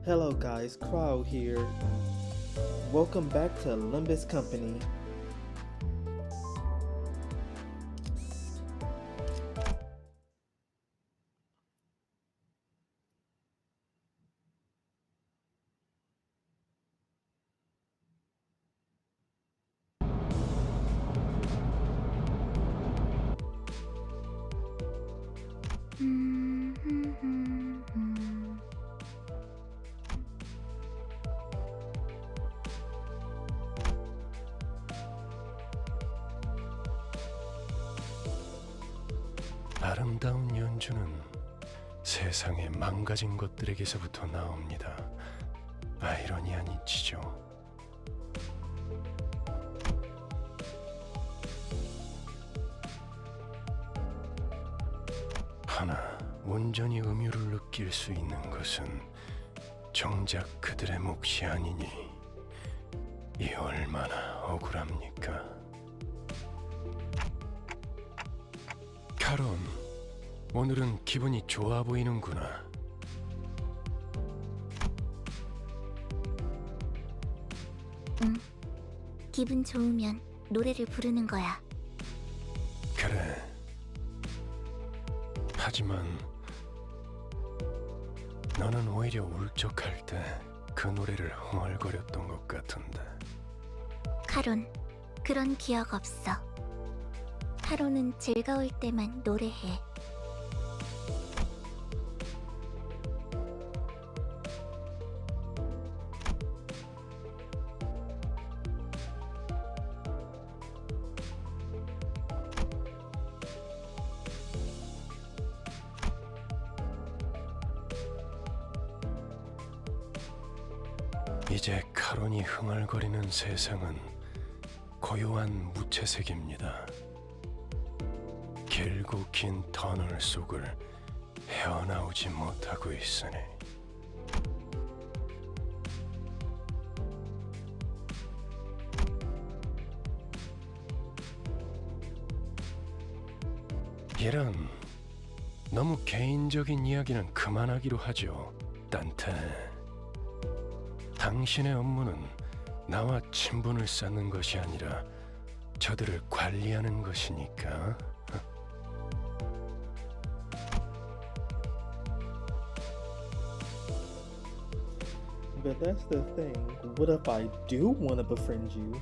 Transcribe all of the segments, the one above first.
Hello guys, Crow here. Welcome back to Limbus Company. 아름다운 연주는 세상의 망가진 것들에게서부터 나옵니다. 아이러니한 이치죠. 하나 온전히 음유를 느낄 수 있는 것은 정작 그들의 몫이 아니니 이 얼마나 억울합니까? 카론, 오늘은 기분이 좋아 보이는구나. 기분 좋으면 노래를 부르는 거야. 그래. 하지만 너는 오히려 울적할 때 그 노래를 흥얼거렸던 것 같은데. 카론, 그런 기억 없어. 카론은 즐거울 때만 노래해. 이제 카론이 흥얼거리는 세상은 고요한 무채색입니다. 길고 긴 터널 속을 헤어나오지 못하고 있으니. 이런 너무 개인적인 이야기는 그만하기로 하죠, 딴테. 당신의 업무는 나와 친분을 쌓는 것이 아니라 저들을 관리하는 것이니까. But that's the thing. What if I do want to befriend you?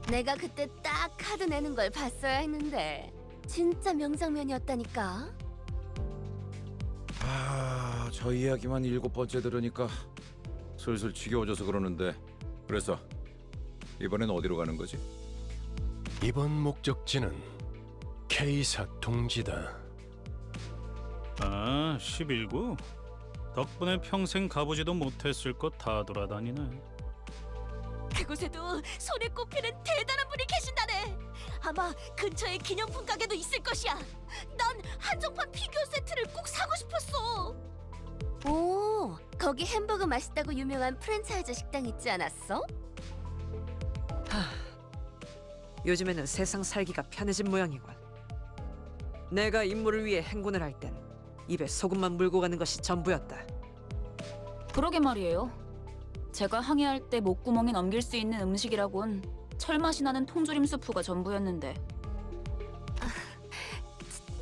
내가 그때 딱 카드 내는 걸 봤어야 했는데 진짜 명장면이었다니까. 저 이야기만 7번째 들으니까 슬슬 지겨워져서 그러는데. 그래서 이번엔 어디로 가는 거지? 이번 목적지는 K사 동지다. 11구? 덕분에 평생 가보지도 못했을 것 다 돌아다니네. 그곳에도 손에 꼽히는 대단한 분이 계신다네. 아마 근처에 기념품 가게도 있을 것이야. 난 한정판 피규어 세트를 꼭 사고 싶었어. 오, 거기 햄버거 맛있다고 유명한 프랜차이즈 식당 있지 않았어? 요즘에는 세상 살기가 편해진 모양이군. 내가 임무를 위해 행군을 할 땐 입에 소금만 물고 가는 것이 전부였다. 그러게 말이에요. 제가 항해할 때 목구멍에 넘길 수 있는 음식이라곤 철맛이 나는 통조림 수프가 전부였는데.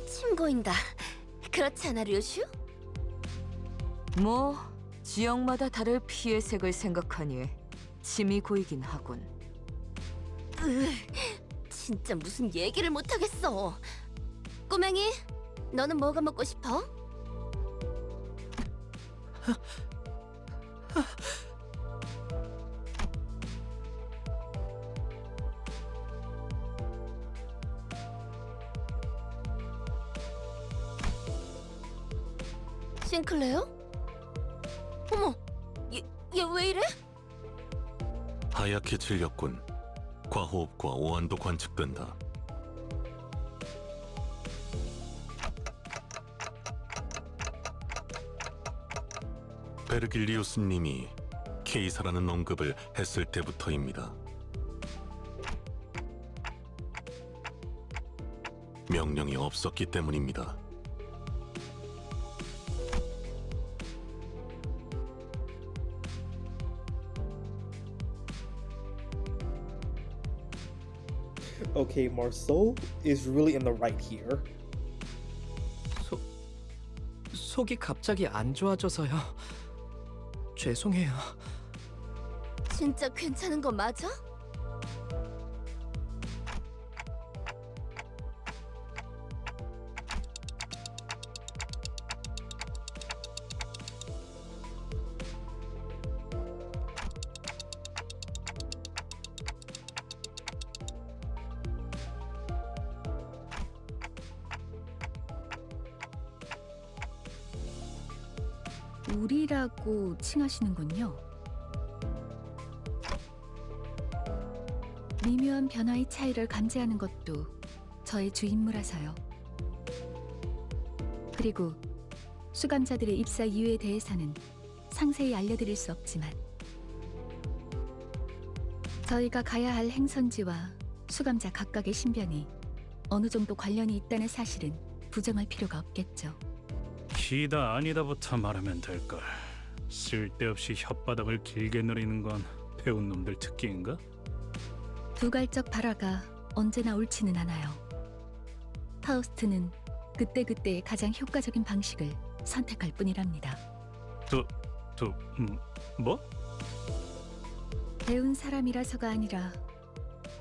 침 고인다. 그렇지 않아, 류슈? 뭐 지역마다 다를 피의 색을 생각하니 침이 고이긴 하군. 진짜 무슨 얘기를 못하겠어. 꼬맹이, 너는 뭐가 먹고 싶어? 싱클레어? 어머, 얘 왜 이래? 하얗게 질렸군. 과호흡과 오한도 관측된다. 베르길리우스님이 케이사라는 언급을 했을 때부터입니다. 명령이 없었기 때문입니다. Okay, Marceau is really in the right here. 속이 갑자기 안 좋아져서요. 죄송해요. 진짜 괜찮은 거 맞아? 우리라고 칭하시는군요. 미묘한 변화의 차이를 감지하는 것도 저의 주 임무라서요. 그리고 수감자들의 입사 이유에 대해서는 상세히 알려드릴 수 없지만 저희가 가야 할 행선지와 수감자 각각의 신변이 어느 정도 관련이 있다는 사실은 부정할 필요가 없겠죠. 기다 아니다부터 말하면 될걸. 쓸데없이 혓바닥을 길게 누리는 건 배운 놈들 특기인가? 두갈적 발화가 언제나 옳지는 않아요. 파우스트는 그때그때 가장 효과적인 방식을 선택할 뿐이랍니다. 뭐? 배운 사람이라서가 아니라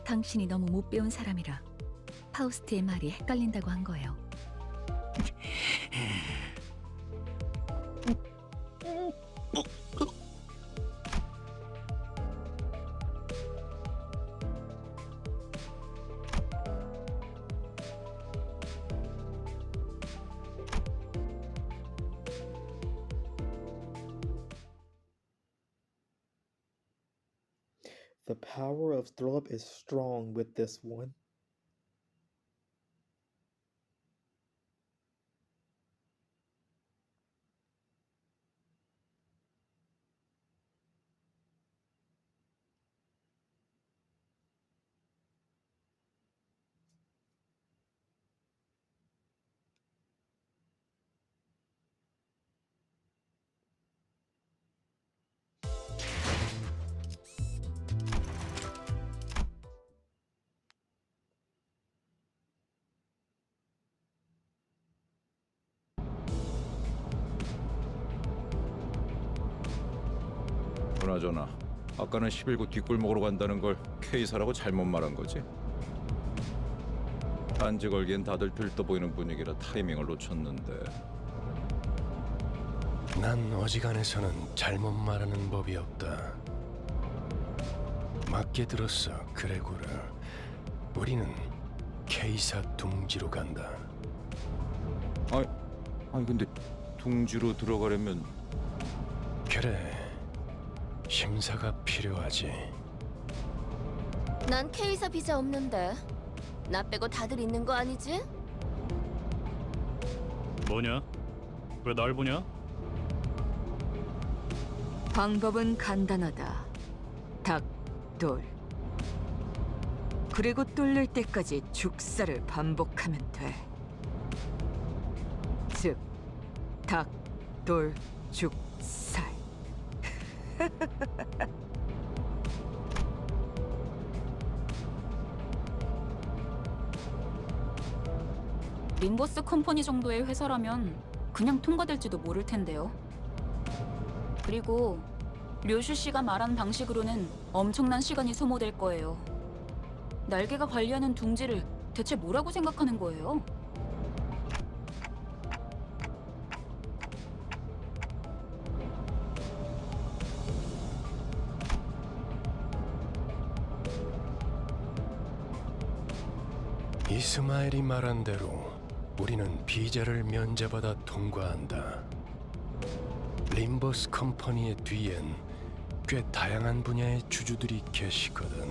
당신이 너무 못 배운 사람이라 파우스트의 말이 헷갈린다고 한 거예요. The power of throw up is strong with this one. 그나저나 아까는 11구 뒷골목으로 간다는 걸 K사라고 잘못 말한 거지? 단지 걸기엔 다들 들떠 보이는 분위기라 타이밍을 놓쳤는데. 난 어지간해서는 잘못 말하는 법이 없다. 맞게 들었어, 그레고르. 우리는 케이사 둥지로 간다. 아니 근데 둥지로 들어가려면 그래, 심사가 필요하지. 난 K사 비자 없는데 나 빼고 다들 있는 거 아니지? 뭐냐? 왜 날 보냐? 방법은 간단하다. 닭, 돌. 그리고 뚫릴 때까지 죽사를 반복하면 돼. 즉, 닭, 돌, 죽살. 림보스 컴퍼니 정도의 회사라면 그냥 통과될지도 모를 텐데요. 그리고 료슈 씨가 말한 방식으로는 엄청난 시간이 소모될 거예요. 날개가 관리하는 둥지를 대체 뭐라고 생각하는 거예요? 이스마엘이 말한 대로 우리는 비자를 면제받아 통과한다. 림버스 컴퍼니의 뒤엔 꽤 다양한 분야의 주주들이 계시거든.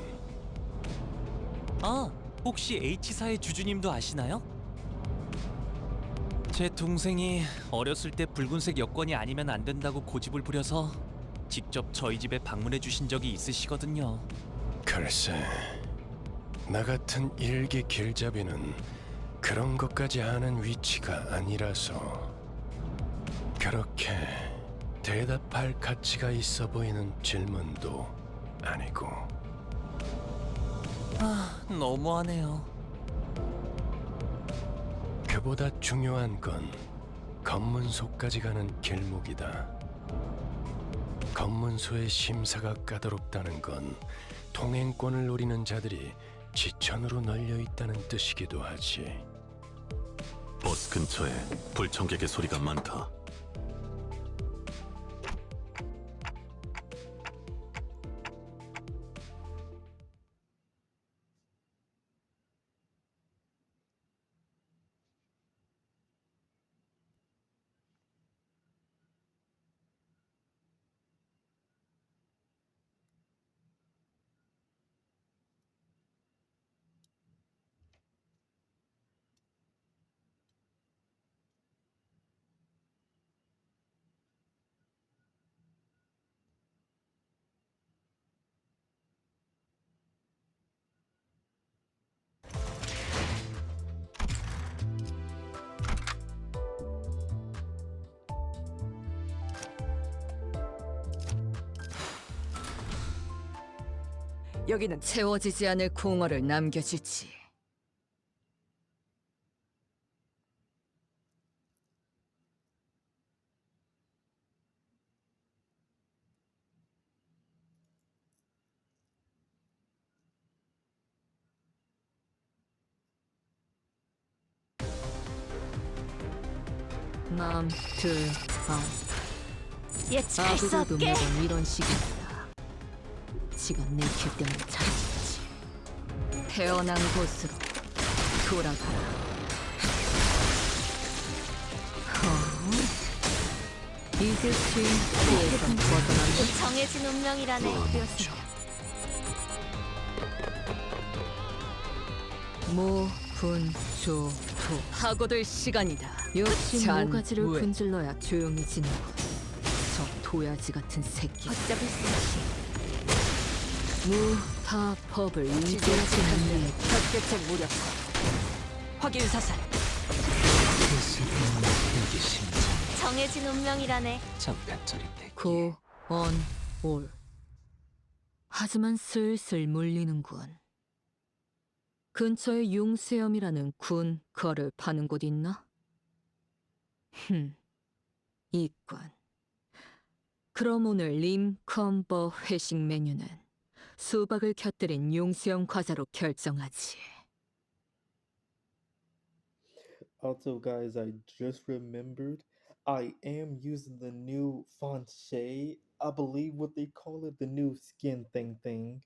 아, 혹시 H사의 주주님도 아시나요? 제 동생이 어렸을 때 붉은색 여권이 아니면 안 된다고 고집을 부려서 직접 저희 집에 방문해 주신 적이 있으시거든요. 글쎄, 나 같은 일개 길잡이는 그런 것까지 아는 위치가 아니라서 그렇게 대답할 가치가 있어 보이는 질문도 아니고. 아, 너무하네요. 그보다 중요한 건 검문소까지 가는 길목이다. 검문소의 심사가 까다롭다는 건 통행권을 노리는 자들이 지천으로 널려 있다는 뜻이기도 하지. 버스 근처에 불청객의 소리가 많다. 여기는 채워지지 않을 공허를 남겨주지. 예측할 수 아무도 없게. 매번 이런 식이다. 지가 내 길 때문에 잘해주지. 태어난 곳으로 돌아가라. 이제 피해서 벗어나면 정해진 운명이라네. 모분조토 파고들 시간이다. 역시 모가지를 분질러야 조용해지는 것. 저 도야지 같은 새끼. 걷잡을 수 없이. 무타법을 이겨지는 일. 격대책 무력화. 확인 사살. 정해진 운명이라네. 고언올. 하지만 슬슬 물리는군. 근처에 용수염이라는 군 거를 파는 곳 있나? 있군. 그럼 오늘 림컨버 회식 메뉴는 수박을 곁들인 용수염 과자로 결정하지. Also, guys, I just remembered I am using the new font shade. I believe what they call it, the new skin thing.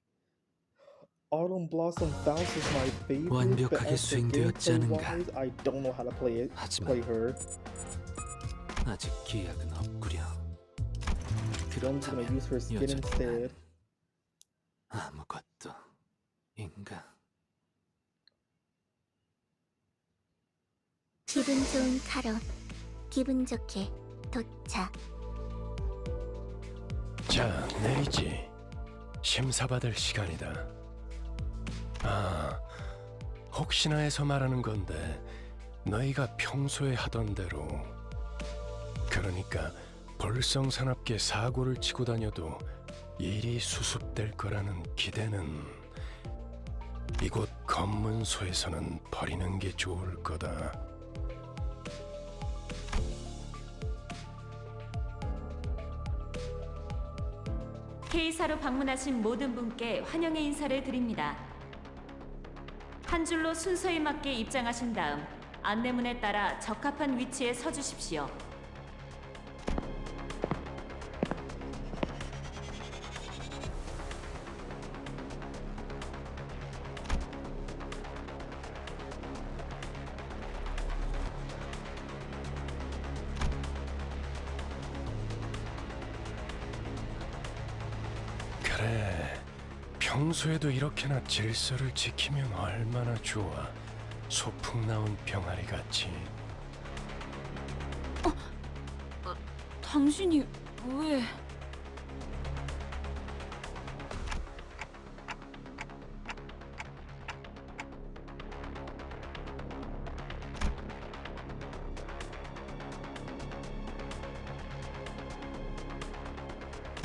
Autumn Blossom Bounce is my favorite, but 완벽하게 as for 수행되었지 않은가. gameplay-wise, I don't know how to play her. 아직 기약은 없구려. So I'm just gonna use her skin instead. 아무것도 인가. 기분 좋은 카론. 기분 좋게 도착. 자, 내리지. 심사받을 시간이다. 아, 혹시나 해서 말하는 건데 너희가 평소에 하던 대로, 그러니까 볼성사납게 사고를 치고 다녀도 일이 수습될 거라는 기대는 이곳 검문소에서는 버리는 게 좋을 거다. K사로 방문하신 모든 분께 환영의 인사를 드립니다. 한 줄로 순서에 맞게 입장하신 다음 안내문에 따라 적합한 위치에 서주십시오. 그래, 평소에도 이렇게나 질서를 지키면 얼마나 좋아. 소풍 나온 병아리 같이. 당신이 왜...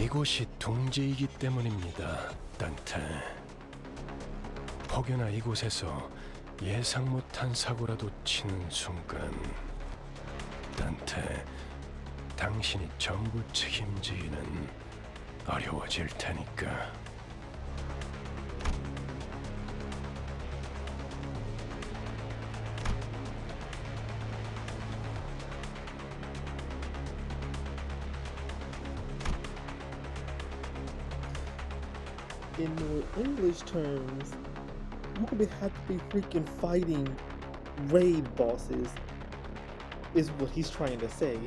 이곳이 둥지이기 때문입니다, 단테. 혹여나 이곳에서 예상 못한 사고라도 치는 순간, 단테, 당신이 전부 책임지기는 어려워질 테니까. In more English terms, you could have to be freaking fighting raid bosses, is what he's trying to say.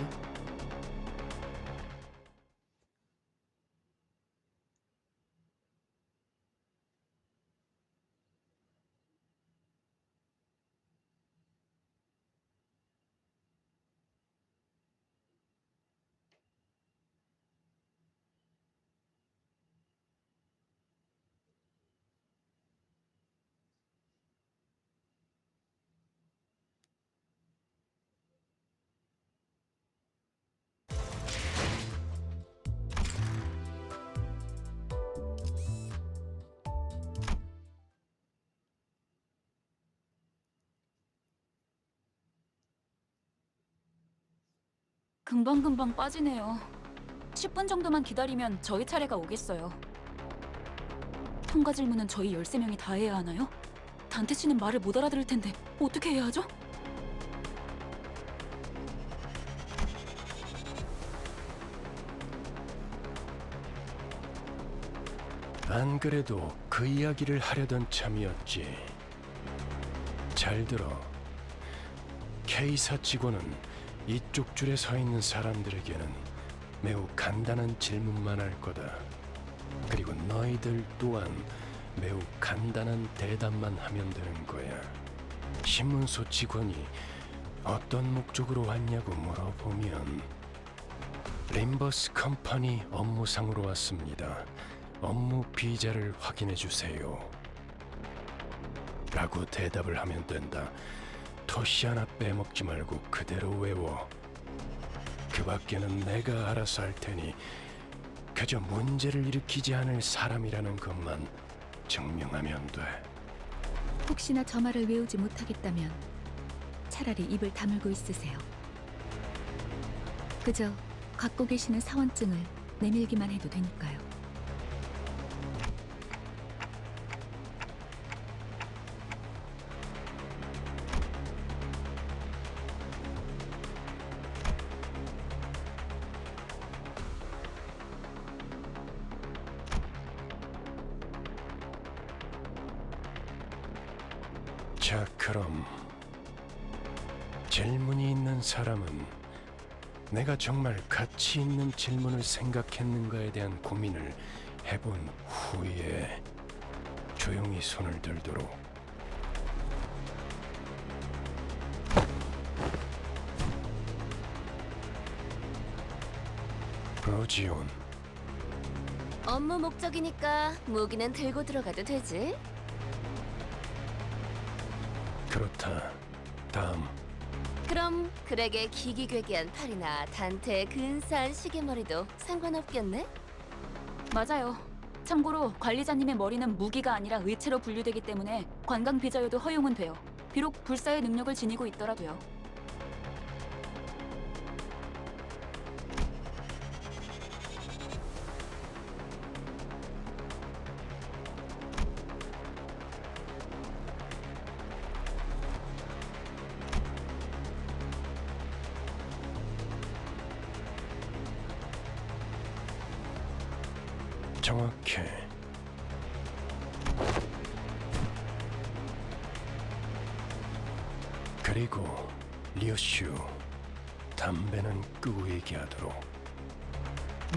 금방금방 빠지네요. 10분 정도만 기다리면 저희 차례가 오겠어요. 통과 질문은 저희 13명이 다 해야 하나요? 단테 씨는 말을 못 알아들을 텐데 어떻게 해야 하죠? 안 그래도 그 이야기를 하려던 참이었지. 잘 들어. K사 직원은 이쪽 줄에 서 있는 사람들에게는 매우 간단한 질문만 할 거다. 그리고 너희들 또한 매우 간단한 대답만 하면 되는 거야. 신문소 직원이 어떤 목적으로 왔냐고 물어보면 림버스 컴퍼니 업무상으로 왔습니다. 업무 비자를 확인해 주세요. 라고 대답을 하면 된다. 토시 하나 빼먹지 말고 그대로 외워. 그 밖에는 내가 알아서 할 테니 그저 문제를 일으키지 않을 사람이라는 것만 증명하면 돼. 혹시나 저 말을 외우지 못하겠다면 차라리 입을 다물고 있으세요. 그저 갖고 계시는 사원증을 내밀기만 해도 되니까요. 자, 그럼 질문이 있는 사람은 내가 정말 가치 있는 질문을 생각했는가에 대한 고민을 해본 후에 조용히 손을 들도록. 로지온, 업무 목적이니까 무기는 들고 들어가도 되지? 그렇다. 다음. 그럼 그렉의 기기괴기한 팔이나 단테의 근사한 시계머리도 상관없겠네? 맞아요. 참고로 관리자님의 머리는 무기가 아니라 의체로 분류되기 때문에 관광 비자여도 허용은 돼요. 비록 불사의 능력을 지니고 있더라도요. 정확해. 그리고 리오슈, 담배는 끄고 얘기하도록.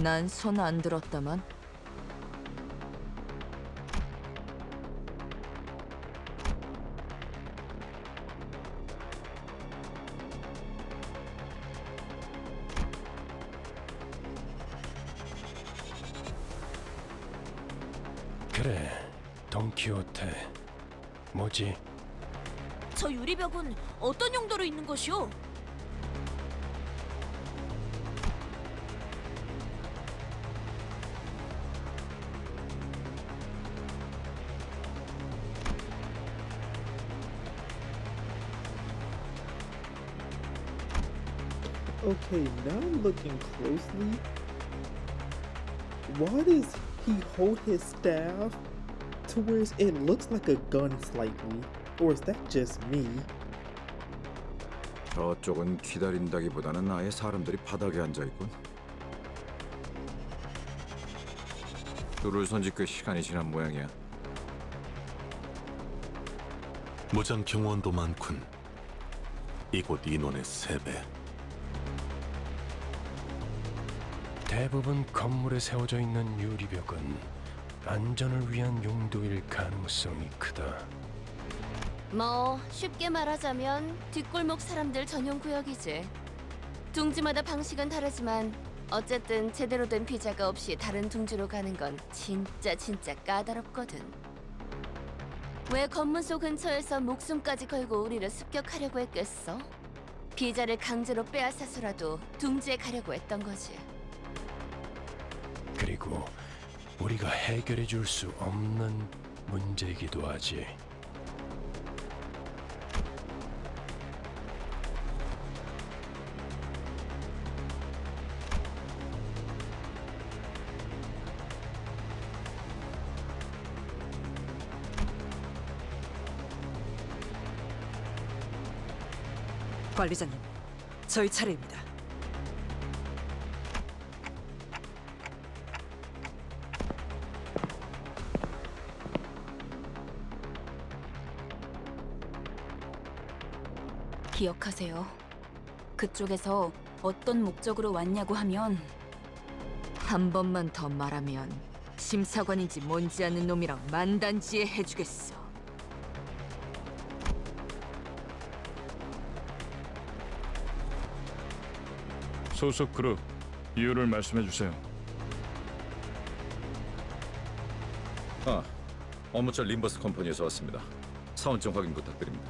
난 손 안 들었다만. 그래, 돈키호테. 뭐지? 저 유리벽은 어떤 용도로 있는 것이오? Okay, now looking closely, why does he hold his staff to where it looks like a gun slightly? Or is that just me? 저쪽은 기다린다기보다는 아예 사람들이 바닥에 앉아 있군. 줄을 선지 꽤 시간이 지난 모양이야. 무장 경호원도 많군. 이곳 인원의 3배. 대부분 건물에 세워져 있는 유리벽은 안전을 위한 용도일 가능성이 크다. 뭐 쉽게 말하자면 뒷골목 사람들 전용 구역이지. 둥지마다 방식은 다르지만 어쨌든 제대로 된 비자가 없이 다른 둥지로 가는 건 진짜 까다롭거든. 왜 검문소 근처에서 목숨까지 걸고 우리를 습격하려고 했겠어? 비자를 강제로 빼앗아서라도 둥지에 가려고 했던 거지. 그리고 우리가 해결해 줄 수 없는 문제이기도 하지. 관리자님, 저희 차례입니다. 기억하세요. 그쪽에서 어떤 목적으로 왔냐고 하면 한 번만 더 말하면 심사관인지 뭔지 아는 놈이랑 만단지에 해주겠어. 소속 그룹 이유를 말씀해 주세요. 업무처 림버스 컴퍼니에서 왔습니다. 사원증 확인 부탁드립니다.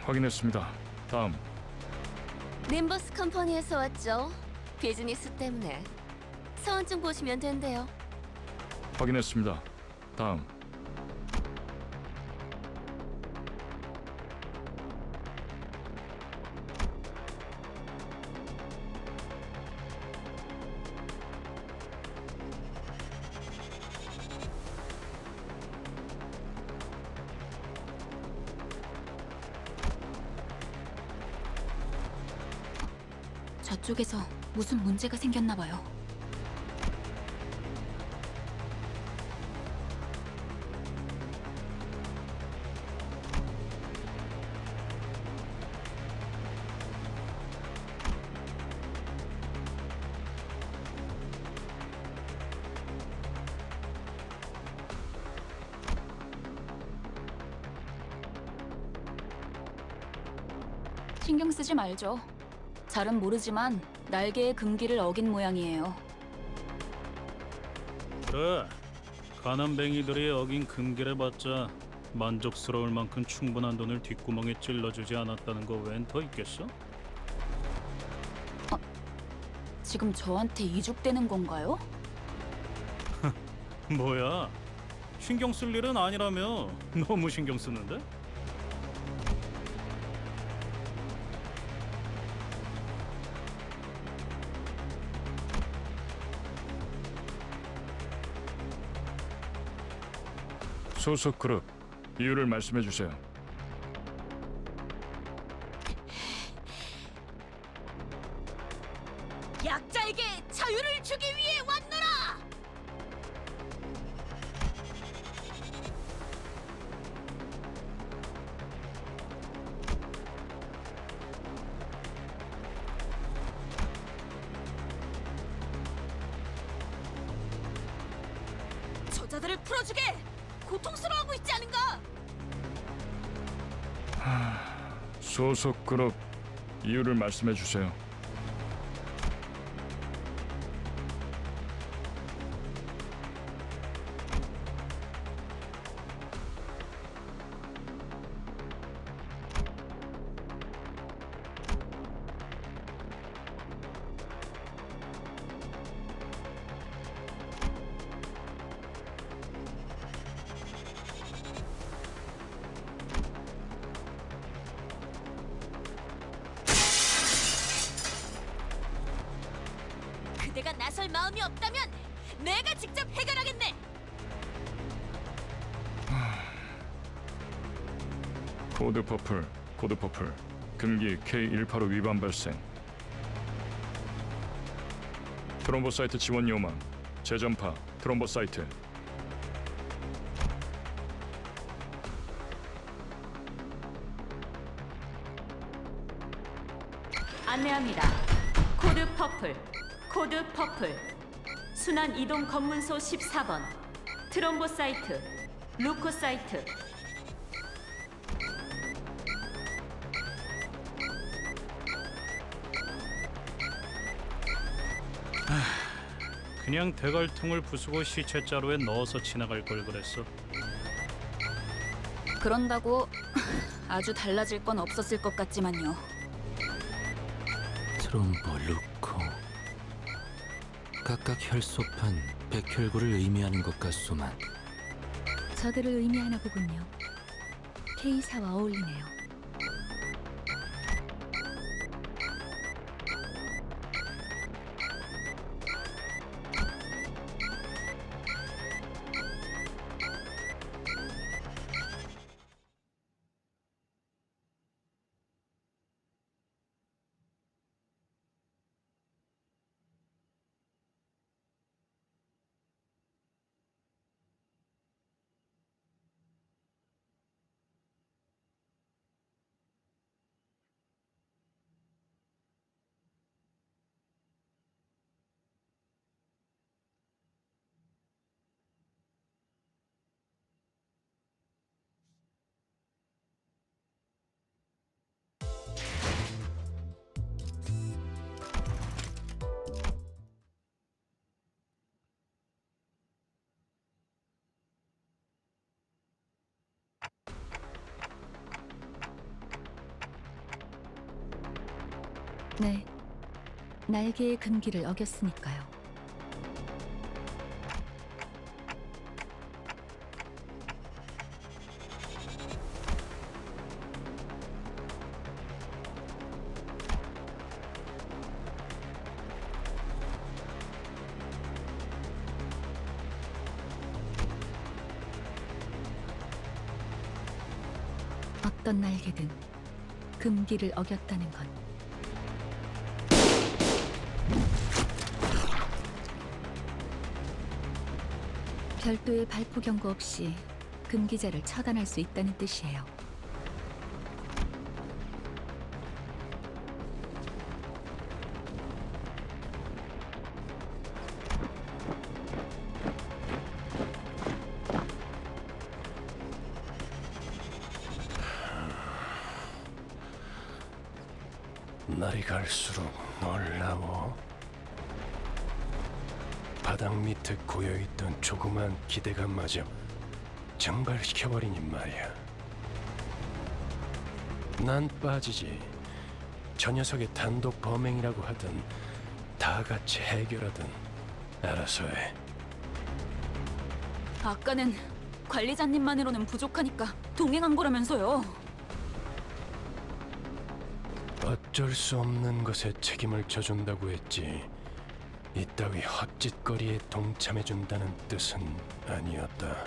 확인했습니다. 다음. 림버스 컴퍼니에서 왔죠. 비즈니스 때문에. 사원증 보시면 된대요. 확인했습니다. 다음. 저쪽에서 무슨 문제가 생겼나 봐요. 신경 쓰지 말죠. 잘은 모르지만 날개의 금기를 어긴 모양이에요. 그래, 가난뱅이들이 어긴 금기를 받자 만족스러울 만큼 충분한 돈을 뒷구멍에 찔러주지 않았다는 거 웬 더 있겠어? 지금 저한테 이죽대는 건가요? 뭐야, 신경 쓸 일은 아니라며. 너무 신경 쓰는데? 소속 그룹 이유를 말씀해 주세요. 약자에게 자유를 주기 위해 왔노라! 저자들을 풀어주게! 고통스러워하고 있지 않은가? 소속 그룹 이유를 말씀해 주세요. 의미 없다면 내가 직접 해결하겠네. 코드 퍼플. 금기 K185 위반 발생. 트롬보사이트 지원 요망. 재전파 트롬보사이트. 안내합니다. 코드 퍼플. 순환 이동 검문소 14번. 트롬보사이트, 루코사이트. 그냥 대갈통을 부수고 시체 자루에 넣어서 지나갈 걸 그랬어. 그런다고 아주 달라질 건 없었을 것 같지만요. 트롬보 루코 각각 혈소판, 백혈구를 의미하는 것 같소만. 저들을 의미하나 보군요. K사와 어울리네요. 네, 날개의 금기를 어겼으니까요. 어떤 날개든 금기를 어겼다는 건 별도의 발포 경고 없이 금기자를 처단할 수 있다는 뜻이에요. 날이 갈수록 놀라워. 바닥 밑에 고여있던 조그만 기대감마저 증발시켜버리니 말이야. 난 빠지지. 저 녀석의 단독 범행이라고 하든 다 같이 해결하든 알아서 해. 아까는 관리자님만으로는 부족하니까 동행한 거라면서요. 어쩔 수 없는 것에 책임을 져준다고 했지. 이따위 헛짓거리에 동참해준다는 뜻은 아니었다.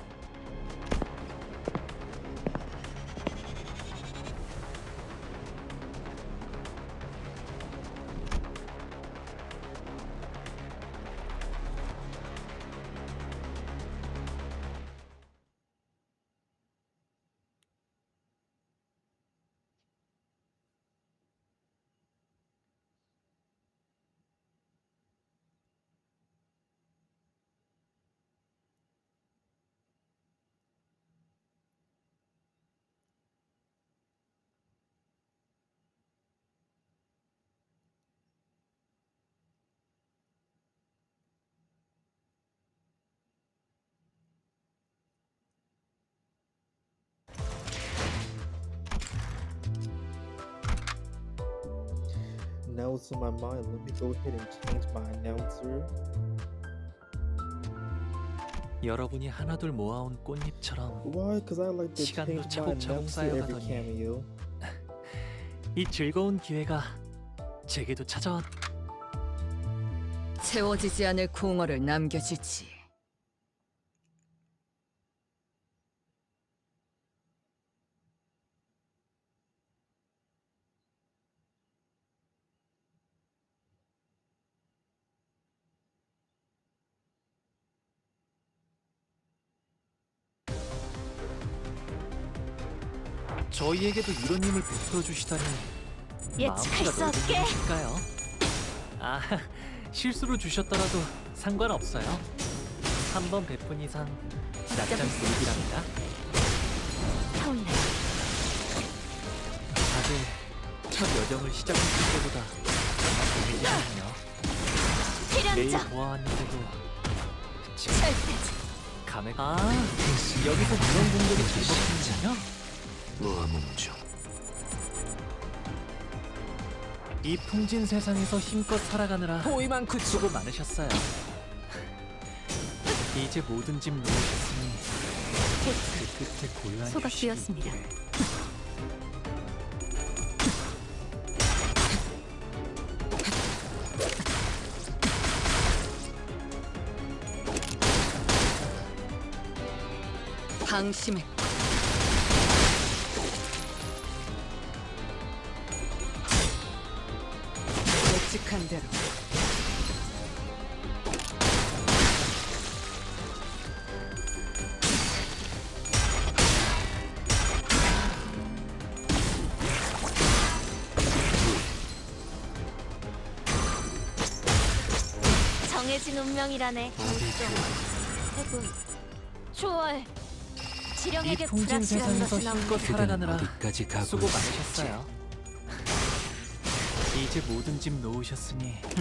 Now it's in my mind. Let me go ahead and change my announcer. 여러분이 하나둘 모아온 꽃잎처럼 Why? Because I like to 시간도 change my 차곡차곡 announcer every 쌓여가더니 cameo. 이 즐거운 기회가 제게도 찾아왔. 채워지지 않을 공허를 남겨주지. 저희에게도 이런 힘을 베풀어 주시다니 예측할 수 없게. 까요? 아, 실수로 주셨더라도 상관없어요. 한 번 베푼 이상 낮잠 수입이랍니다. 타올라. 다들 첫 여정을 시작했을 때보다 아마 고민이군요. 매일 필연적. 보아왔는데도 절대지. 감액. 여기서 그런 공격이 반복되는군요. 노아몽중 이 풍진 세상에서 힘껏 살아가느라 호위만 구축. 수고 많으셨어요. 이제 모든 짐 놓으셨으니 그 끝에 고요한 소가 휴식이 쓰였습니다. 방심의 예측한 대로 정해진 운명이라네. 해군. 초월. 이 지령에게 풍진 불확실한 세상에서 것은 힘껏 없네. 살아가느라 어디까지 가고 수고 있을지. 많으셨어요. 이제 모든 짐 놓으셨으니 그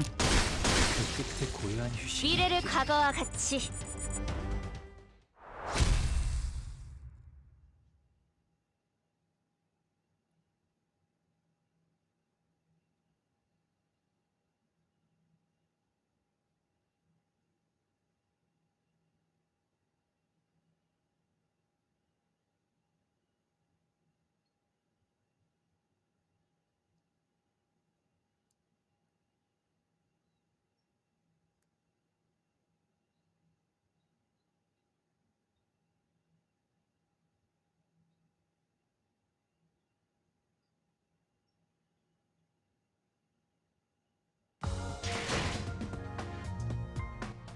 끝에 고요한 휴식. 미래를 과거와 같이.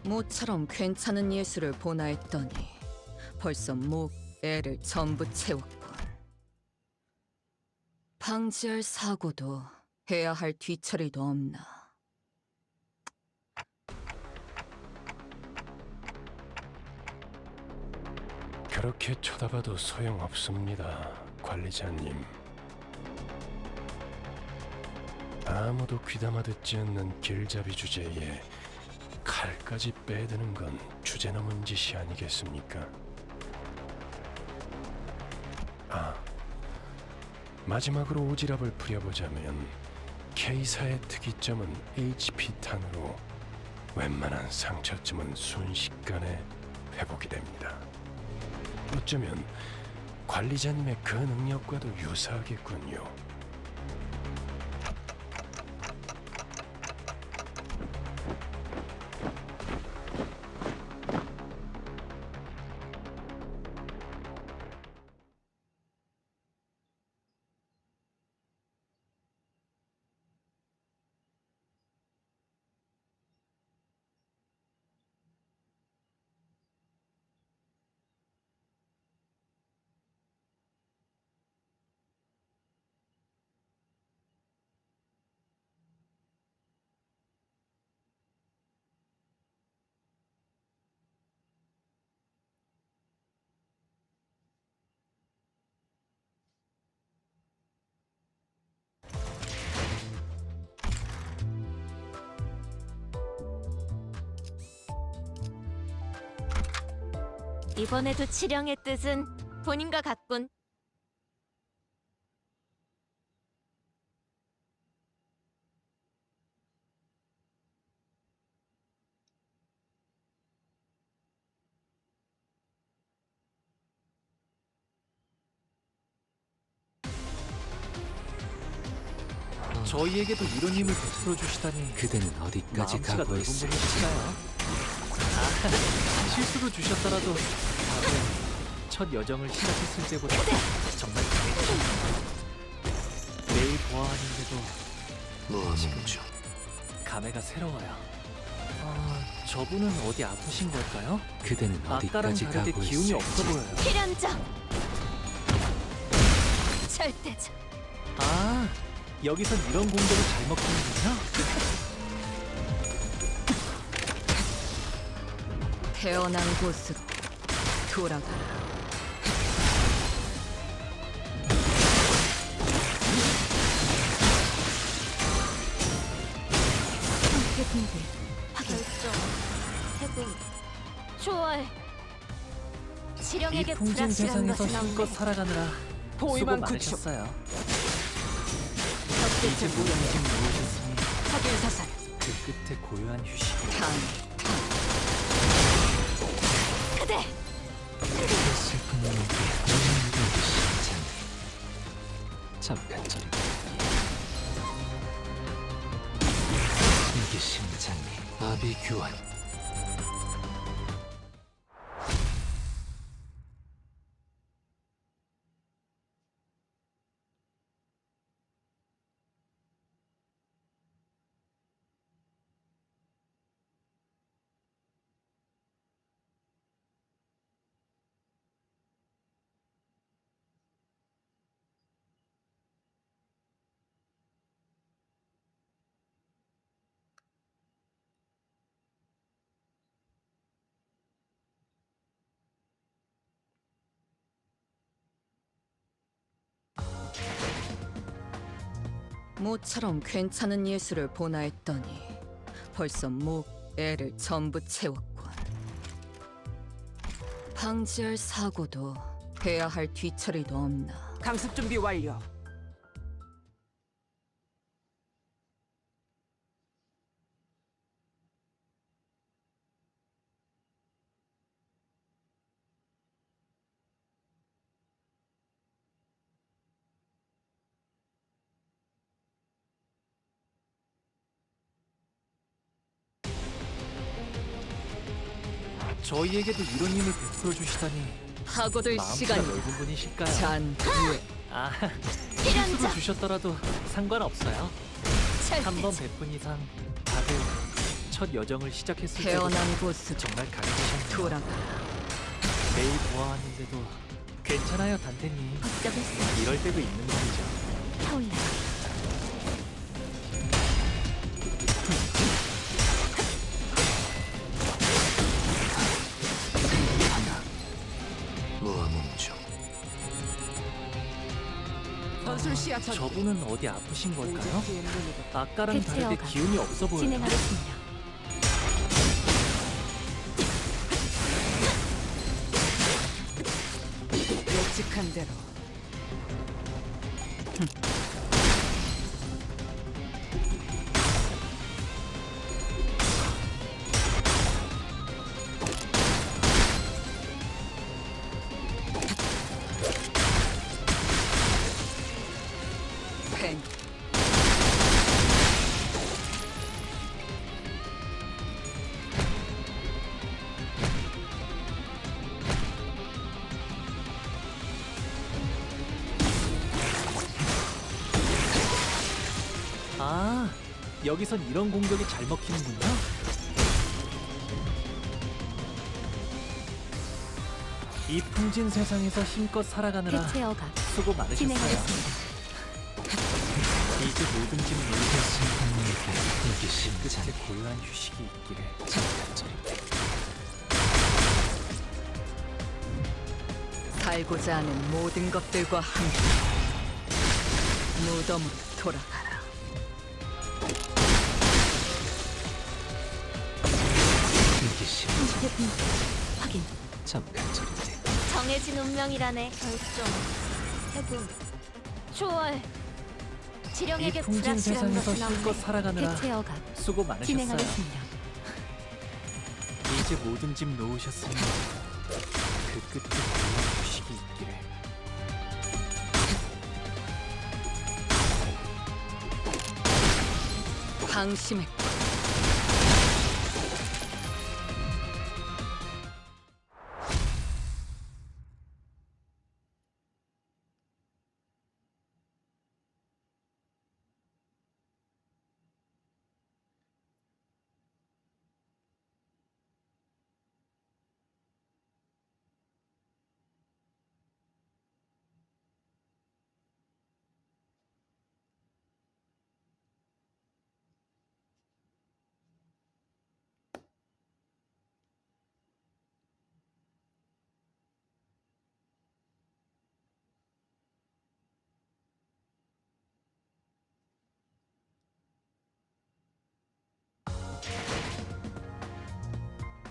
모처럼 괜찮은 예술을 보나 했더니 벌써 목, 애를 전부 채웠군. 방지할 사고도 해야 할 뒤처리도 없나. 그렇게 쳐다봐도 소용없습니다, 관리자님. 아무도 귀담아 듣지 않는 길잡이 주제에 칼까지 빼드는 건 주제넘은 짓이 아니겠습니까? 마지막으로 오지랖을 부려보자면 K사의 특이점은 HP 탄으로 웬만한 상처쯤은 순식간에 회복이 됩니다. 어쩌면 관리자님의 그 능력과도 유사하겠군요. 이번에도 치령의 뜻은 본인과 같군. 저희에게도 이런 힘을 베풀어 주시다니. 그대는 어디까지 마음씨가 가고 넓은 있을지. 분이신가요? 아, 실수로 주셨더라도 다들 첫 여정을 시작했을 때보다 정말 강해지셨네요. 매일 보아하는데도 무엇이죠? 감회가 새로워요. 저분은 어디 아프신 걸까요? 그대는 아까랑 어디까지 다르게 가고 기운이 있을지. 없어 보여요. 필연장 절대자 아, 여기선 이런 공격을 잘 먹히는군요. 태어난 곳으로 돌아가라. 해군들 결정 해군 초월 이 지령에게 풍진 불확실한 세상에서 것은 힘껏 없네. 살아가느라 수고 포위만 구축. 많으셨어요. 적대체 이제 무용. 모든 짐 놓으셨으니 확인 사살. 그 끝에 고요한 휴식이. 그대 슬픈 눈물이 눈물이 심장이. 잠깐 저리. 이게 심장이. 아비규환. 모처럼 괜찮은 예술을 보나 했더니 벌써 목, 애를 전부 채웠군. 방지할 사고도 해야 할 뒤처리도 없나. 강습 준비 완료. 저희에게도 이런 힘을 베풀어 주시다니. 하고들 마음씨가 시간이 넓은 분이실까요? 잔후에 아, 실수로 필연장 주셨더라도 상관없어요. 한 번 절대자 베푼 이상 다들 첫 여정을 시작했을 때보다 태어난 곳으로 정말 강해지셨네요. 돌아가라. 매일 보아하는데도 괜찮아요, 단테님. 어쩌겠어 이럴 때도 있는 법이죠. 타올라 무엇이죠? 전술 시야 전. 저분은 어디 아프신 걸까요? 아까랑 대체 다르게 어가 기운이 없어 보여요. 진행하겠습니다. 예측한 대로. 팽. 아, 여기선 이런 공격이 잘 먹히는군요. 이 풍진 세상에서 힘껏 살아가느라 대체 어가 수고 많으셨어요. 진행하겠습니다. 이제 모든 짐 놓으셨으니 이게 심장이. 끝에 고요한 휴식이 있기를. 잠깐 저리. 살고자 하는 모든 것들과 함께 무덤으로 돌아가라. 이게 심장. 해군 확인 잠깐 저리. 정해진 운명이라네. 결정 해군 초월 이 지령에게 풍진 불확실한 세상에서 것은 힘껏 없네. 살아가느라 대체 어가 수고 많으셨어요. 진행하겠습니다. 이제 모든 짐 놓으셨으니 그 끝에 고요한 휴식이 있기를. 방심했고.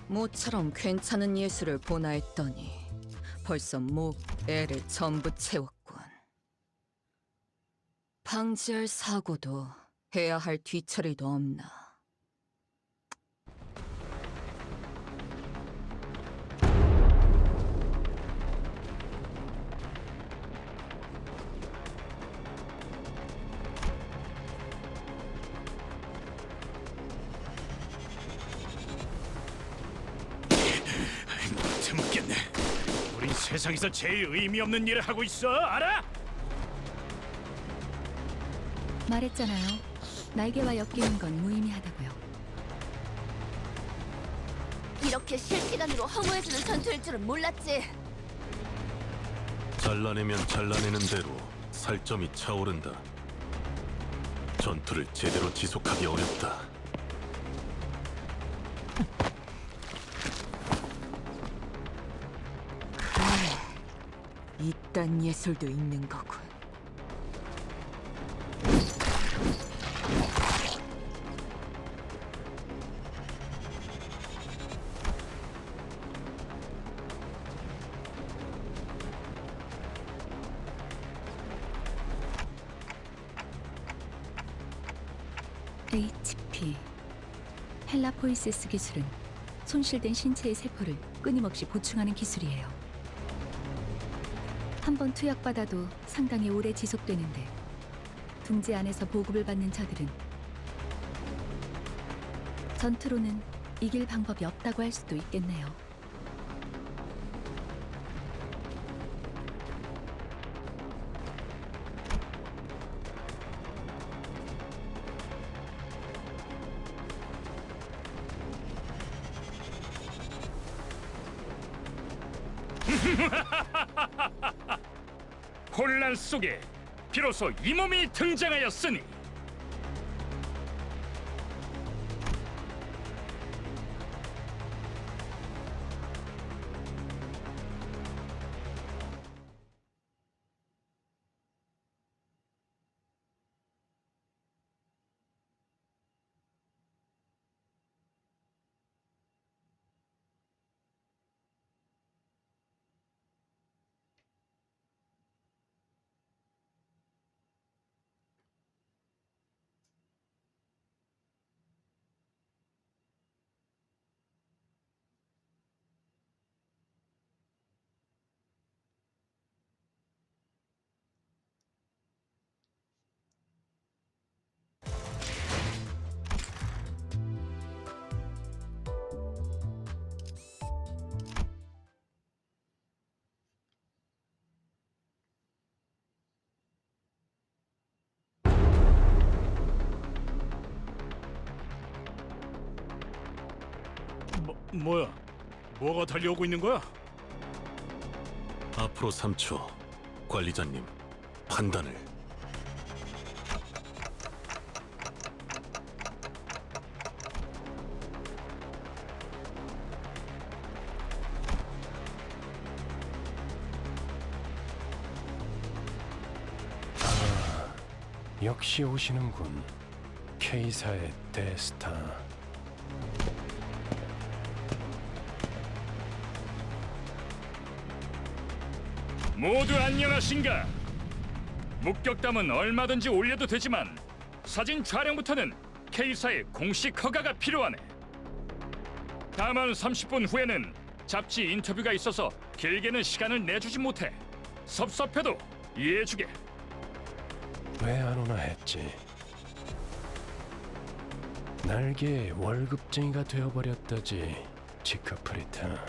모처럼 괜찮은 예술을 보나 했더니 벌써 목, 애를 전부 채웠군. 방지할 사고도 해야 할 뒤처리도 없나. 못해먹겠네. 우린 세상에서 제일 의미 없는 일을 하고 있어, 알아? 말했잖아요. 날개와 엮이는 건 무의미하다고요. 이렇게 실시간으로 허무해지는 전투일 줄은 몰랐지. 잘라내면 잘라내는 대로 살점이 차오른다. 전투를 제대로 지속하기 어렵다. 이딴 예술도 있는 거군. HP 헬라포이세스 기술은 손실된 신체의 세포를 끊임없이 보충하는 기술이에요. 한 번 투약받아도 상당히 오래 지속되는데 둥지 안에서 보급을 받는 자들은 전투로는 이길 방법이 없다고 할 수도 있겠네요. 혼란 속에 비로소 이 몸이 등장하였으니 뭐야? 뭐가 달려오고 있는 거야? 앞으로 3초. 관리자님, 판단을. 역시 오시는군. K사의 데스타. 모두 안녕하신가? 목격담은 얼마든지 올려도 되지만 사진 촬영부터는 K사의 공식 허가가 필요하네. 다만 30분 후에는 잡지 인터뷰가 있어서 길게는 시간을 내주지 못해. 섭섭해도 이해해주게. 왜 안 오나 했지. 날개의 월급쟁이가 되어버렸다지, 지크프리트.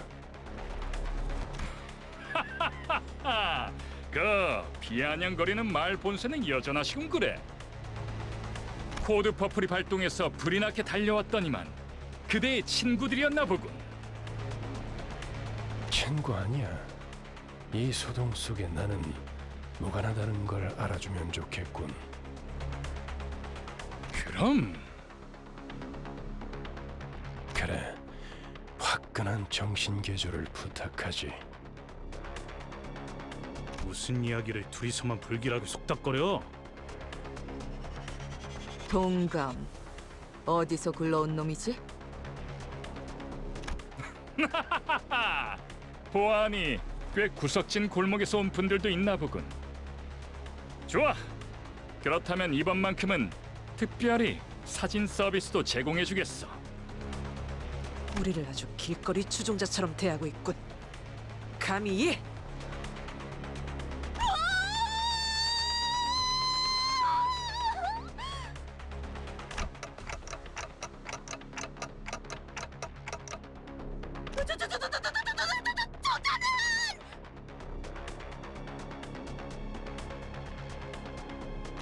그 비아냥거리는 말 본세는 여전하시군 그래. 코드 퍼플이 발동해서 불이 나게 달려왔더니만 그대의 친구들이었나 보군. 친구 아니야. 이 소동 속에 나는 무관하다는 걸 알아주면 좋겠군. 그럼 그래, 화끈한 정신개조를 부탁하지. 무슨 이야기를 둘이서만 불길하게 속닥거려? 동감, 어디서 굴러온 놈이지? 보아하니 꽤 구석진 골목에서 온 분들도 있나 보군. 좋아. 그렇다면 이번만큼은 특별히 사진 서비스도 제공해주겠어. 우리를 아주 길거리 추종자처럼 대하고 있군. 감히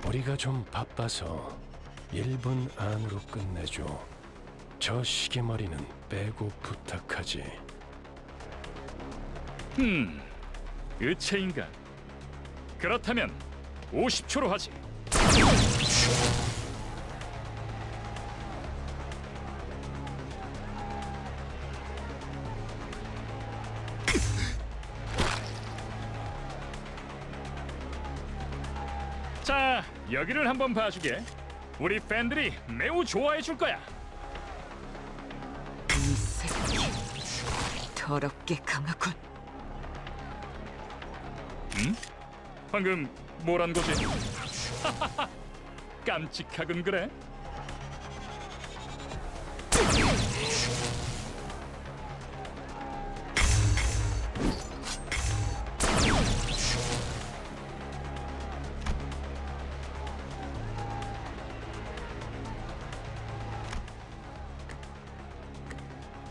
우리가 좀 바빠서 1분 안으로 끝내줘. 저 시계머리는 빼고 부탁하지. 의체인간. 그렇다면 50초로 하지. 자, 여기를 한번 봐주게. 우리 팬들이 매우 좋아해 줄 거야. 이 새끼 더럽게 강하군. 응? 방금 뭐란 거지? 깜찍하군 그래?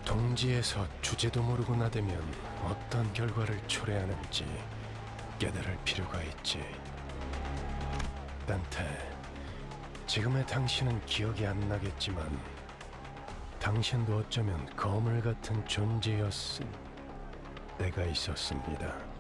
동지에서 주제도 모르고 나대면 어떤 결과를 초래하는지 깨달을 필요가 있지. 딴테, 지금의 당신은 기억이 안 나겠지만 당신도 어쩌면 거물 같은 존재였을 때가 있었습니다.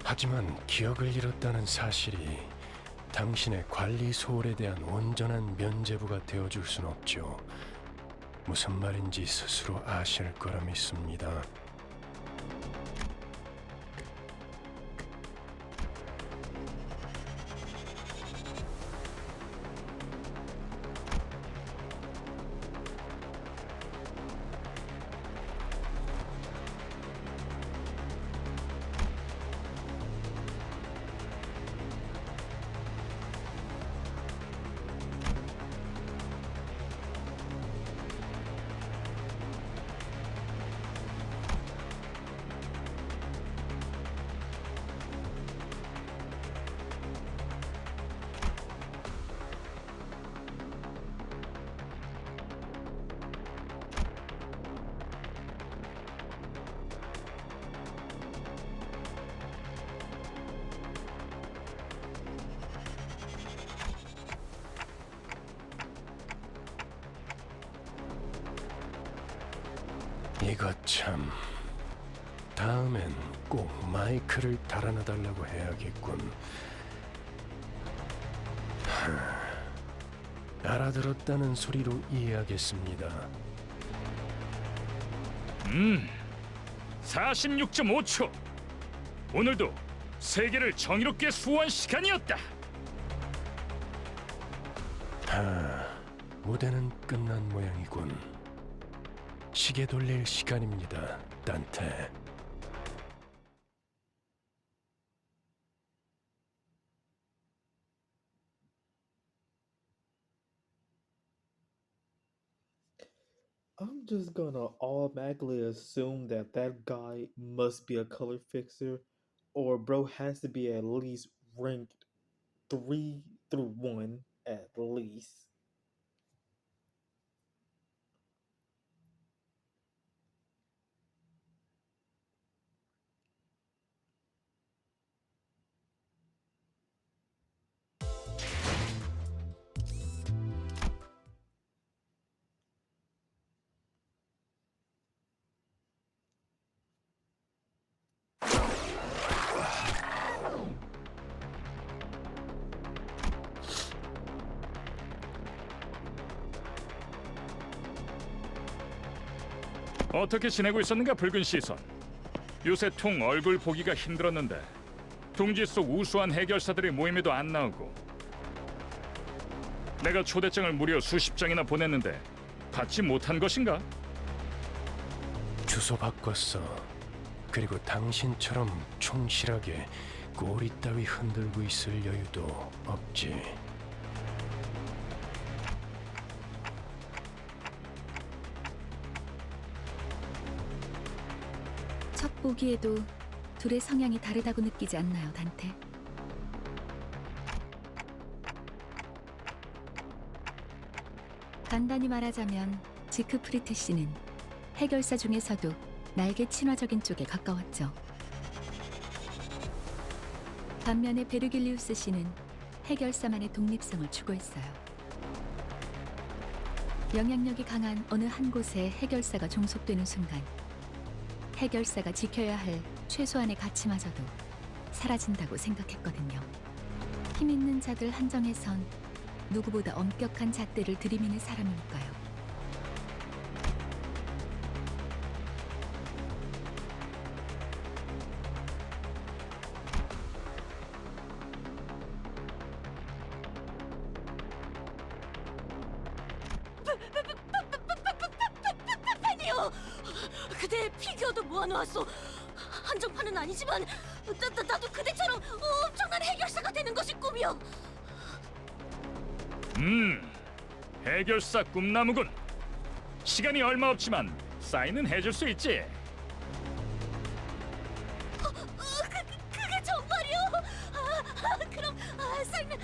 하지만 기억을 잃었다는 사실이 당신의 관리 소홀에 대한 온전한 면죄부가 되어줄 순 없죠. 무슨 말인지 스스로 아실 거라 믿습니다. 이거 참... 다음엔 꼭 마이크를 달아놔달라고 해야겠군. 알아들었다는 소리로 이해하겠습니다. 46.5초. 오늘도 세계를 정의롭게 수호한 시간이었다. 무대는 끝난 모양이군. 시계 돌릴 시간입니다, 단테. I'm just gonna automatically assume that that guy must be a color fixer, or bro has to be at least ranked 3 through 1 at least. 어떻게 지내고 있었는가, 붉은 시선. 요새 퉁 얼굴 보기가 힘들었는데 둥지 속 우수한 해결사들의 모임에도 안 나오고. 내가 초대장을 무려 수십 장이나 보냈는데 받지 못한 것인가? 주소 바꿨어. 그리고 당신처럼 충실하게 꼬리 따위 흔들고 있을 여유도 없지. 첫 보기에도 둘의 성향이 다르다고 느끼지 않나요, 단테? 간단히 말하자면 지크프리트 씨는 해결사 중에서도 날개 친화적인 쪽에 가까웠죠. 반면에 베르길리우스 씨는 해결사만의 독립성을 추구했어요. 영향력이 강한 어느 한 곳에 해결사가 종속되는 순간 해결사가 지켜야 할 최소한의 가치마저도 사라진다고 생각했거든요. 힘 있는 자들 한정에선 누구보다 엄격한 잣대를 들이미는 사람이니까요. 팬이요. 그대 피규어도 모아놓았어. 한정판은 아니지만 나도 그대처럼 엄청난 해결사가 되는 것이 꿈이요. 해결사 꿈나무군. 시간이 얼마 없지만 사인은 해줄 수 있지. 그게 정말이요? 그럼 사인은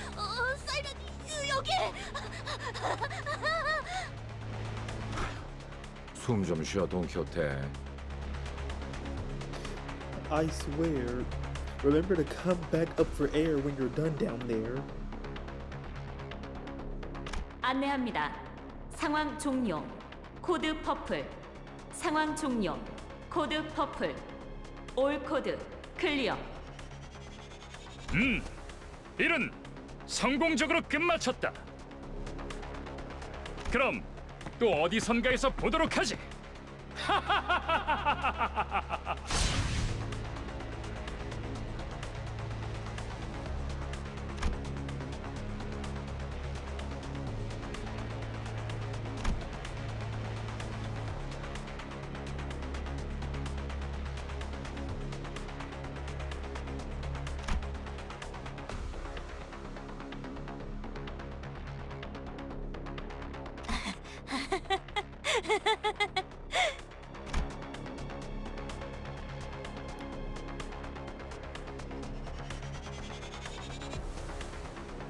여기. 숨 좀 쉬어, 돈키호테. I swear, remember to come back up for air when you're done down there. 안내합니다. 상황 종료. 코드 퍼플. 상황 종료. 코드 퍼플. 올 코드 클리어. 일은 성공적으로 끝마쳤다. 그럼 또 어디선가에서 보도록 하지.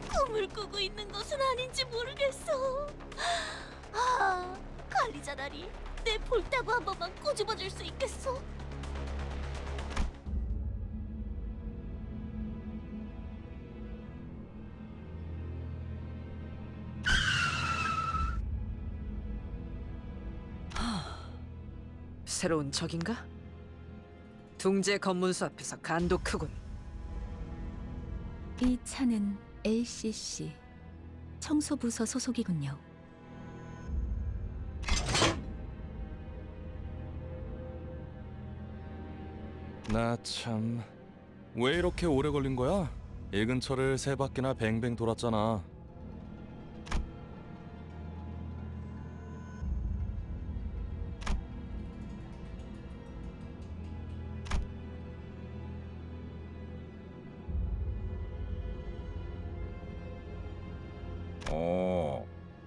꿈을 꾸고 있는 것은 아닌지 모르겠어. 관리자 나리, 내 볼따구 한 번만 꼬집어줄 수 있겠어? 새로운 적인가? 둥지의 검문소 앞에서 간도 크군. 이 차는 LCC 청소부서 소속이군요. 나 참 왜 이렇게 오래 걸린 거야? 이 근처를 3바퀴나 뱅뱅 돌았잖아.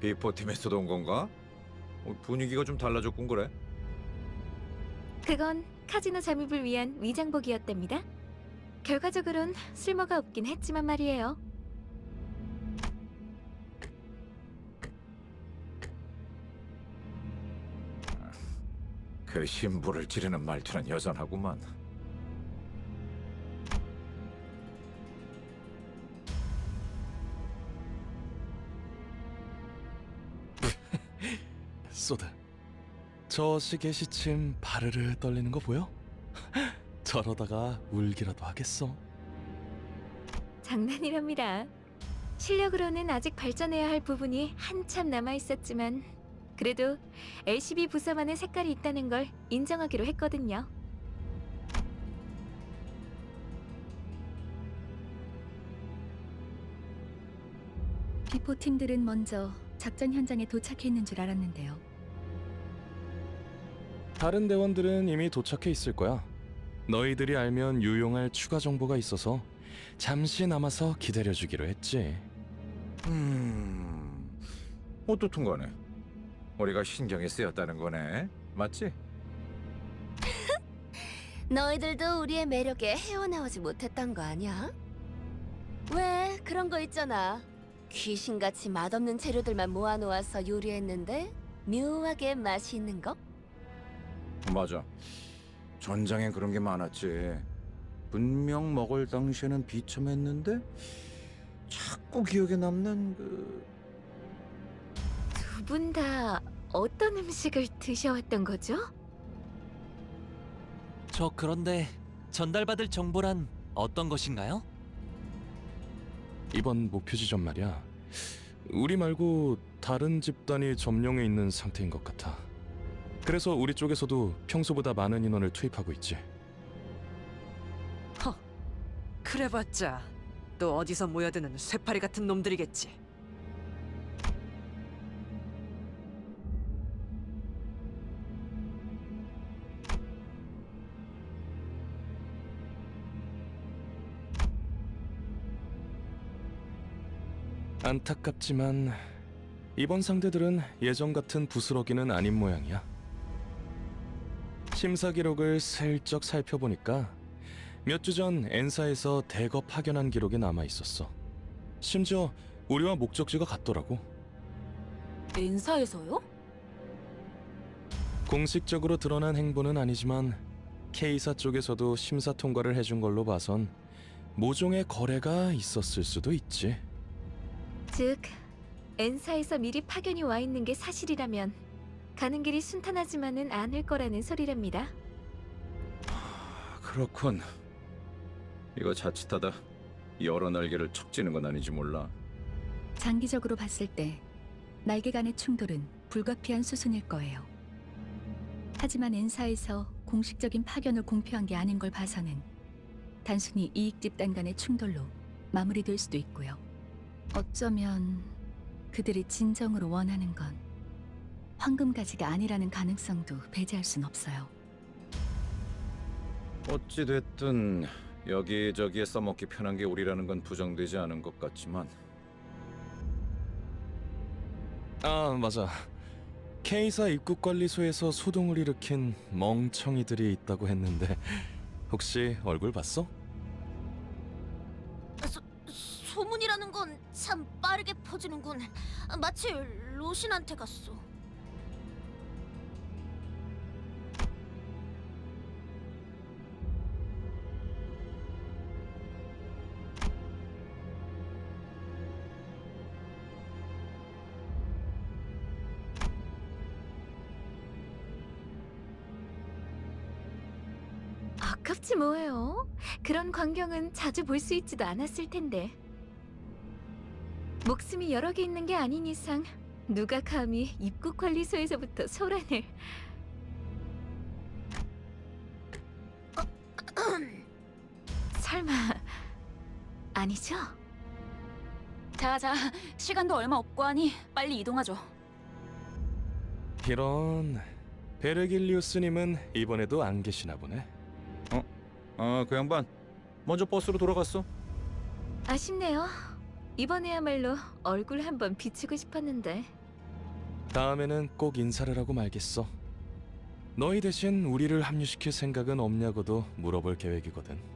비포팀에서도 온 건가? 분위기가 좀 달라졌군 그래. 그건 카지노 잠입을 위한 위장복이었답니다. 결과적으론 쓸모가 없긴 했지만 말이에요. 그 심부를 찌르는 말투는 여전하구만. 소드, 저 시계 시침 바르르 떨리는 거 보여? 저러다가 울기라도 하겠어. 장난이랍니다. 실력으로는 아직 발전해야 할 부분이 한참 남아 있었지만 그래도 LCB 부서만의 색깔이 있다는 걸 인정하기로 했거든요. 비포 팀들은 먼저 작전 현장에 도착해 있는 줄 알았는데요. 다른 대원들은 이미 도착해 있을 거야. 너희들이 알면 유용할 추가 정보가 있어서 잠시 남아서 기다려주기로 했지. 어떻든 간에 우리가 신경이 쓰였다는 거네. 맞지? 너희들도 우리의 매력에 헤어나오지 못했던 거 아니야? 왜 그런 거 있잖아. 귀신같이 맛없는 재료들만 모아놓아서 요리했는데 묘하게 맛이 있는 거? 맞아. 전장엔 그런 게 많았지. 분명 먹을 당시에는 비참했는데 자꾸 기억에 남는 그... 두 분 다 어떤 음식을 드셔왔던 거죠? 저 그런데 전달받을 정보란 어떤 것인가요? 이번 목표 지점 말이야. 우리 말고 다른 집단이 점령해 있는 상태인 것 같아. 그래서 우리 쪽에서도 평소보다 많은 인원을 투입하고 있지. 그래봤자 또 어디서 모여드는 쇠파리 같은 놈들이겠지. 안타깝지만 이번 상대들은 예전 같은 부스러기는 아닌 모양이야. 심사 기록을 슬쩍 살펴보니까 몇 주 전 엔사에서 대거 파견한 기록이 남아 있었어. 심지어 우리와 목적지가 같더라고. 엔사에서요? 공식적으로 드러난 행보는 아니지만 K사 쪽에서도 심사 통과를 해준 걸로 봐선 모종의 거래가 있었을 수도 있지. 즉, 엔사에서 미리 파견이 와 있는 게 사실이라면 가는 길이 순탄하지만은 않을 거라는 소리랍니다. 그렇군. 이거 자칫하다 여러 날개를 척 찌는 건 아닌지 몰라. 장기적으로 봤을 때 날개 간의 충돌은 불가피한 수순일 거예요. 하지만 엔사에서 공식적인 파견을 공표한 게 아닌 걸 봐서는 단순히 이익 집단 간의 충돌로 마무리될 수도 있고요. 어쩌면 그들이 진정으로 원하는 건 황금가지가 아니라는 가능성도 배제할 순 없어요. 어찌됐든 여기저기에 써먹기 편한 게 우리라는 건 부정되지 않은 것 같지만. 아, 맞아. K사 입국관리소에서 소동을 일으킨 멍청이들이 있다고 했는데 혹시 얼굴 봤어? 소문이라는 건 참 빠르게 퍼지는군. 마치 로신한테 갔어. 아깝지 뭐예요. 그런 광경은 자주 볼 수 있지도 않았을 텐데. 목숨이 여러 개 있는 게 아닌 이상 누가 감히 입국관리소에서부터 소란을... 설마 아니죠? 자자, 시간도 얼마 없고 하니 빨리 이동하죠. 이런 베르길리우스님은 이번에도 안 계시나 보네. 그 양반 먼저 버스로 돌아갔어. 아쉽네요. 이번에야말로 얼굴 한번 비추고 싶었는데. 다음에는 꼭 인사를 하고 말겠어. 너희 대신 우리를 합류시킬 생각은 없냐고도 물어볼 계획이거든.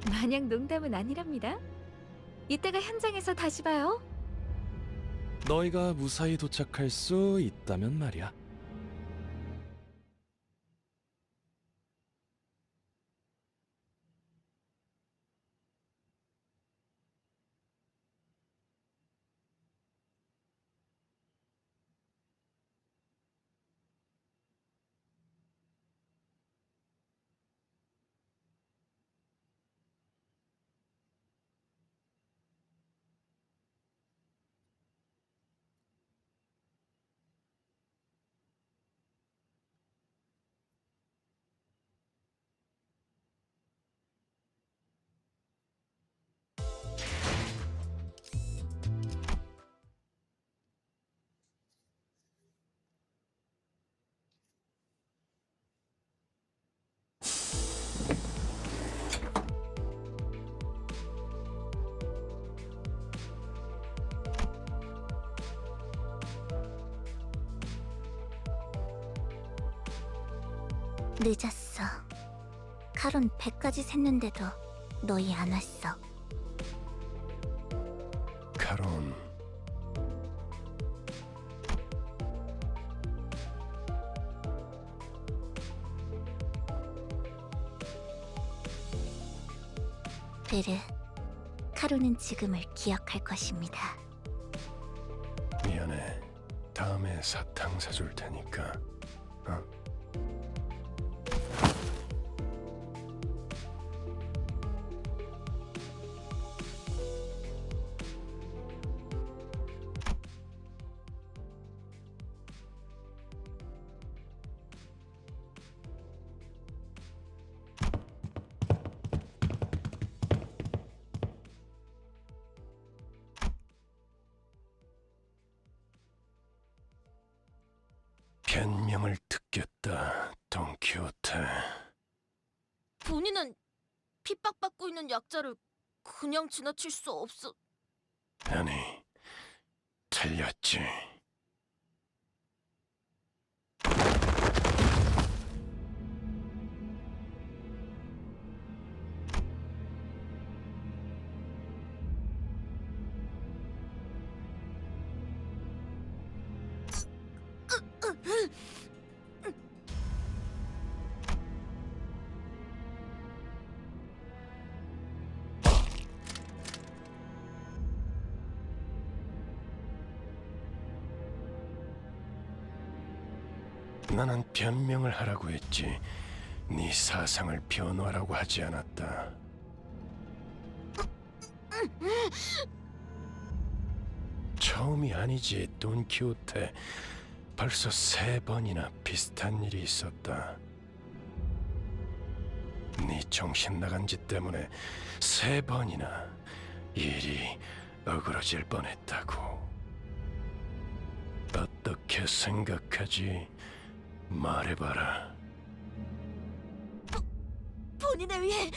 마냥 농담은 아니랍니다. 이따가 현장에서 다시 봐요. 너희가 무사히 도착할 수 있다면 말이야. 늦었어. 카론 100까지 샜는데도 너희 안 왔어. 카론, 베르, 카론은 지금을 기억할 것입니다. 미안해. 다음에 사탕 사줄 테니까. 변명을 듣겠다, 돈키호테. 본인은 핍박받고 있는 약자를 그냥 지나칠 수 없어. 아니, 틀렸지. 나는 변명을 하라고 했지. 네 사상을 변호하라고 하지 않았다. 처음이 아니지, 돈키호테. 벌써 3번이나 비슷한 일이 있었다. 네 정신 나간 짓 때문에 3번이나 일이 어그러질 뻔했다고. 어떻게 생각하지? 말해봐라. 본인에 의해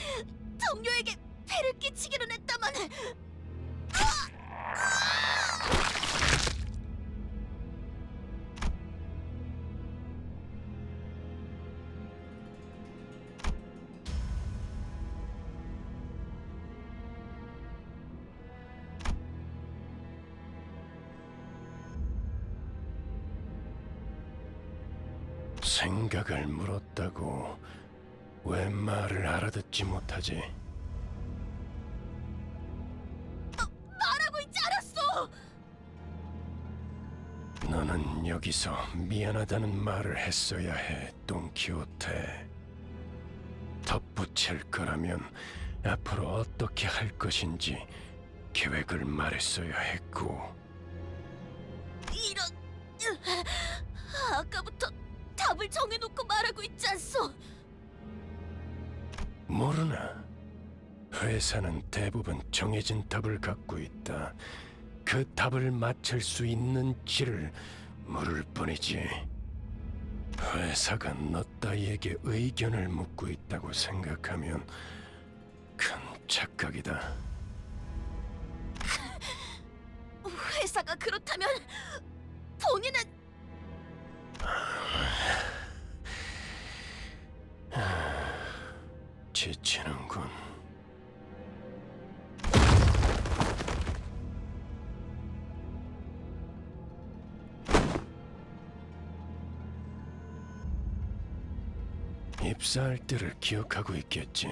동료에게 폐를 끼치기는 했다만. 생각을 물었다고 왜 말을 알아듣지 못하지? 말하고 있지 않았어! 너는 여기서 미안하다는 말을 했어야 해, 돈키호테. 덧붙일 거라면 앞으로 어떻게 할 것인지 계획을 말했어야 했고. 이런... 아까부터 답을 정해놓고 말하고 있지 않소? 모르나? 회사는 대부분 정해진 답을 갖고 있다. 그 답을 맞출 수 있는지를 물을 뿐이지. 회사가 너 따위에게 의견을 묻고 있다고 생각하면 큰 착각이다. 회사가 그렇다면 본인은 지치는군. 입사할 때를 기억하고 있겠지.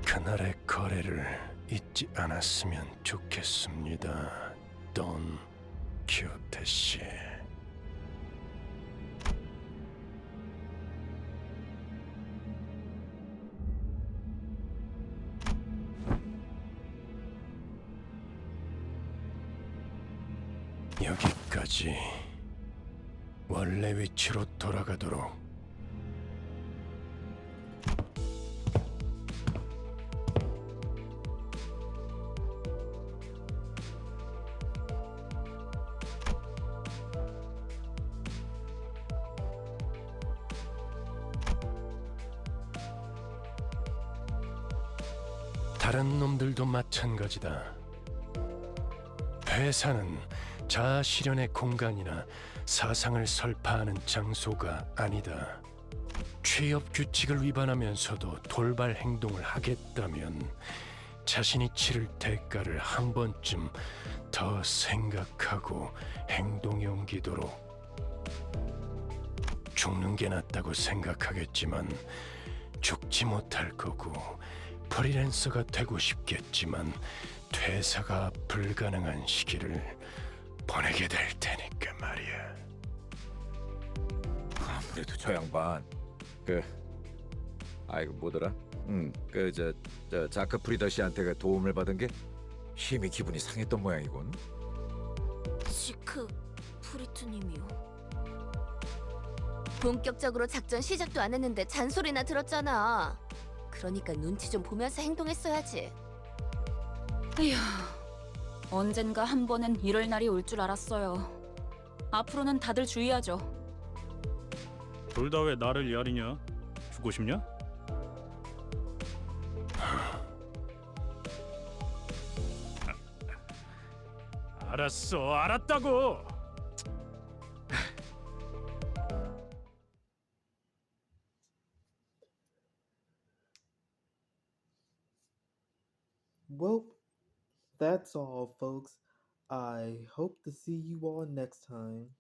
그날의 거래를 잊지 않았으면 좋겠습니다, 돈 키호테 씨. 여기까지. 원래 위치로 돌아가도록. 다른 놈들도 마찬가지다. 회사는 자아 실현의 공간이나 사상을 설파하는 장소가 아니다. 취업 규칙을 위반하면서도 돌발 행동을 하겠다면 자신이 치를 대가를 한 번쯤 더 생각하고 행동에 옮기도록. 죽는 게 낫다고 생각하겠지만 죽지 못할 거고, 프리랜서가 되고 싶겠지만 퇴사가 불가능한 시기를 보내게 될 테니까 말이야. 아무래도 저 양반 아이고 뭐더라? 저 자크 프리더 씨한테 그 도움을 받은 게 힘이 기분이 상했던 모양이군. 지크 프리트님이요. 본격적으로 작전 시작도 안 했는데 잔소리나 들었잖아. 그러니까 눈치 좀 보면서 행동했어야지. 에휴, 언젠가 한 번은 이럴 날이 올 줄 알았어요. 앞으로는 다들 주의하죠. 둘 다 왜 나를 야리냐? 죽고 싶냐? 알았어, 알았다고. Well, that's all, folks. I hope to see you all next time.